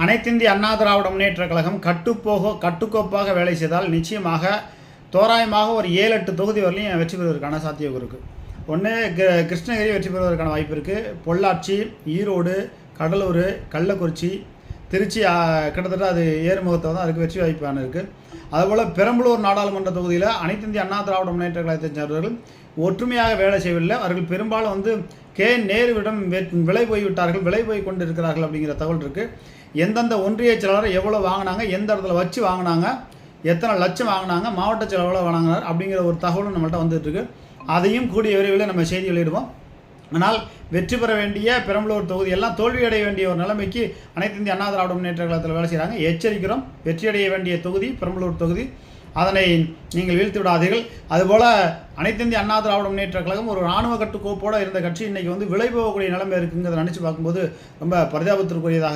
அனைத்திந்திய அண்ணா திராவிட முன்னேற்றக் கழகம் கட்டுக்கோப்பாக வேலை செய்தால் நிச்சயமாக தோராயமாக ஒரு 7-8 தொகுதி வரலையும் வெற்றி பெறுவதற்கான சாத்தியம் இருக்குது. ஒன்று கிருஷ்ணகிரி வெற்றி பெறுவதற்கான வாய்ப்பு இருக்குது. பொள்ளாச்சி, ஈரோடு, கடலூர், கள்ளக்குறிச்சி, திருச்சி கிட்டத்தட்ட அது ஏறுமுகத்தை தான் அதுக்கு வெற்றி வாய்ப்பான இருக்குது. அதுபோல் பெரம்பலூர் நாடாளுமன்ற தொகுதியில் அனைத்திந்திய அண்ணா திராவிட முன்னேற்ற கழகத்தை சேர்ந்தவர்கள் ஒற்றுமையாக வேலை செய்யவில்லை. அவர்கள் பெரும்பாலும் நேருவிடம் விலை போய் கொண்டு இருக்கிறார்கள் அப்படிங்கிற தகவல் இருக்குது. எந்தெந்த ஒன்றிய செயலாளர் எவ்வளோ வாங்கினாங்க, எந்த இடத்துல வச்சு வாங்கினாங்க, எத்தனை லட்சம் வாங்கினாங்க, மாவட்ட செயலாளர் வாங்கினாங்க அப்படிங்கிற ஒரு தகவலும் நம்மள்கிட்ட வந்துட்டுருக்கு. அதையும் கூடிய விரைவில் நம்ம செய்தி வெளியிடுவோம். ஆனால் வெற்றி பெற வேண்டிய பெரம்பலூர் தொகுதி எல்லாம் தோல்வியடைய வேண்டிய ஒரு நிலைமைக்கு அனைத்து இந்திய அண்ணா திராவிட முன்னேற்ற கழகத்தில் வேலை செய்கிறாங்க. எச்சரிக்கிறோம், வெற்றியடைய வேண்டிய தொகுதி பெரம்பலூர் தொகுதி, அதனை நீங்கள் வீழ்த்தி விடாதீர்கள். அதுபோல் அனைத்து இந்திய அண்ணா திராவிட முன்னேற்ற கழகம் ஒரு இராணுவ கட்டுக்கோப்போடு இருந்த கட்சி இன்றைக்கி விலை போகக்கூடிய நிலைமை இருக்குங்கிறத நினச்சி பார்க்கும்போது ரொம்ப பரிதாபத்திற்குரியதாக